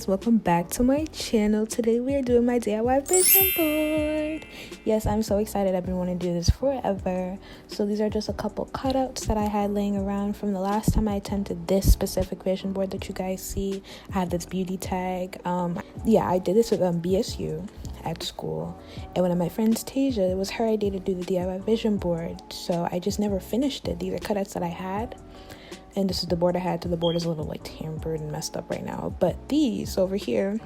guys, welcome back to my channel. Today we are doing my DIY vision board. Yes, I'm so excited. I've been wanting to do this forever. So these are just a couple cutouts that I had laying around from the last time I attempted this specific vision board that you guys see. I have this beauty tag. Yeah, I did this with BSU at school, and one of my friends, Tasia, it was her idea to do the DIY vision board, so I just never finished it. These are cutouts that I had, and this is the board I had. So the board is a little like tampered and messed up right now, but these over here,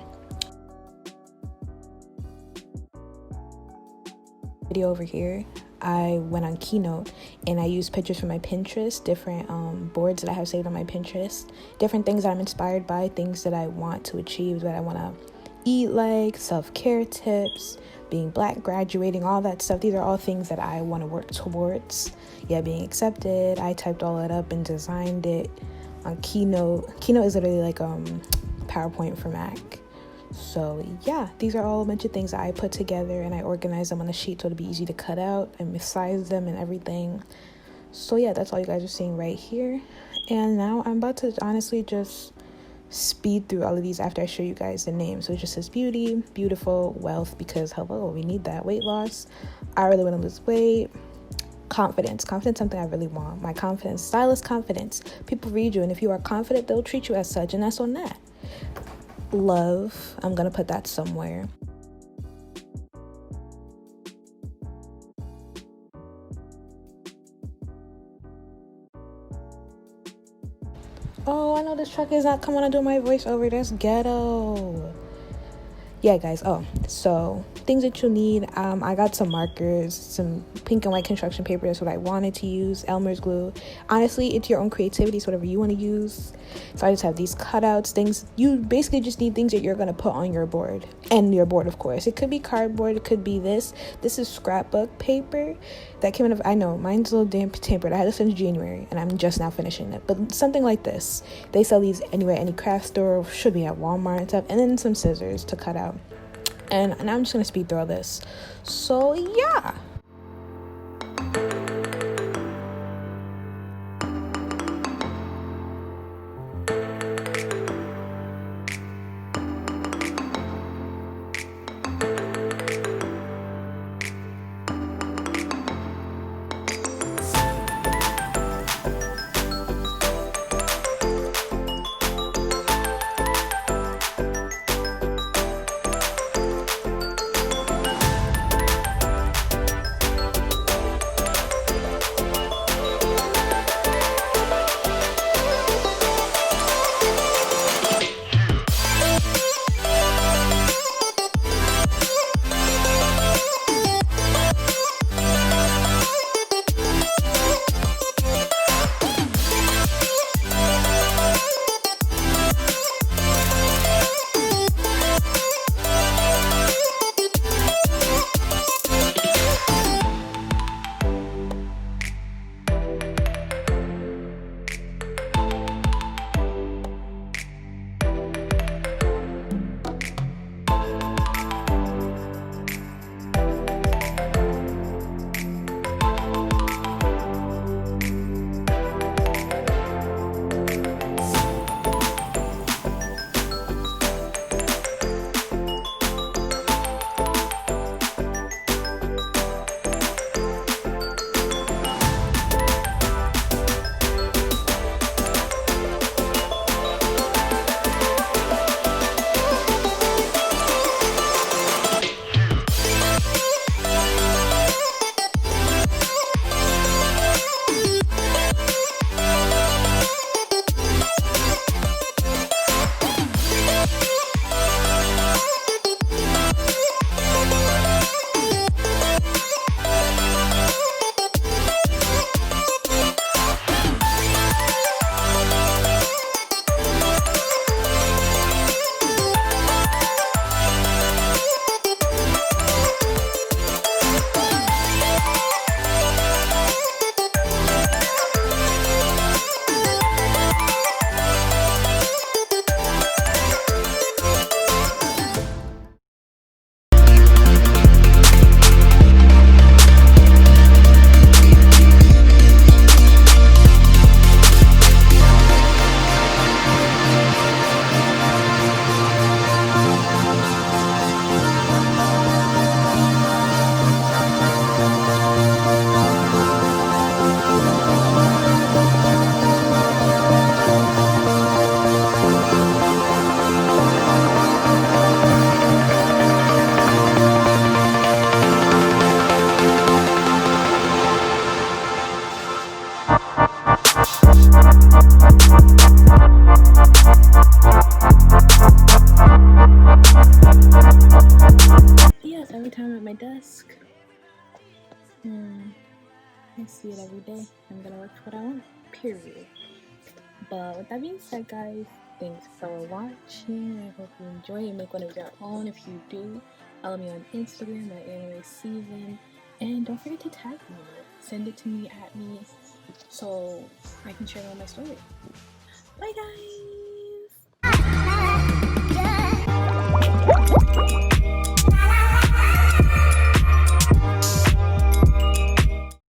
video over here, I went on Keynote and I used pictures from my Pinterest, different boards that I have saved on my Pinterest, different things that I'm inspired by, things that I want to achieve, that I want to eat, like self-care tips, being black, graduating, all that stuff. These are all things that I want to work towards. Yeah, being accepted. I typed all that up and designed it on Keynote. Keynote is literally like PowerPoint for Mac. So yeah, these are all a bunch of things that I put together and I organized them on a sheet so it'd be easy to cut out and size them and everything. So yeah, that's all you guys are seeing right here. And now I'm about to honestly just speed through all of these after I show you guys the name. So it just says beauty, beautiful, wealth, because hello, we need that. Weight loss, I really want to lose weight. Confidence, something I really want. My confidence, stylist confidence. People read you, and if you are confident, they'll treat you as such, and that's on that. Love, I'm gonna put that somewhere. Oh, I know this truck is not coming to do my voiceover. That's ghetto. Yeah, guys. Oh, so things that you'll need. I got some markers, some pink and white construction paper. That's what I wanted to use. Elmer's glue. Honestly, it's your own creativity, so whatever you want to use. So I just have these cutouts, things. You basically just need things that you're going to put on your board. And your board, of course. It could be cardboard. It could be this. This is scrapbook paper that came out of, I know, mine's a little damp tampered. I had this since January, and I'm just now finishing it. But something like this. They sell these anywhere, any craft store, should be at Walmart and stuff. And then some scissors to cut out. And I'm just going to speed through all this. So, yeah. my desk. I see it every day. I'm gonna work for what I want, period. But with that being said, guys, thanks for watching. I hope you enjoy and make one of your own. If you do, follow me on Instagram at Annmarieszn. And don't forget to tag me. Send it to me, at me, so I can share it on my story. Bye, guys!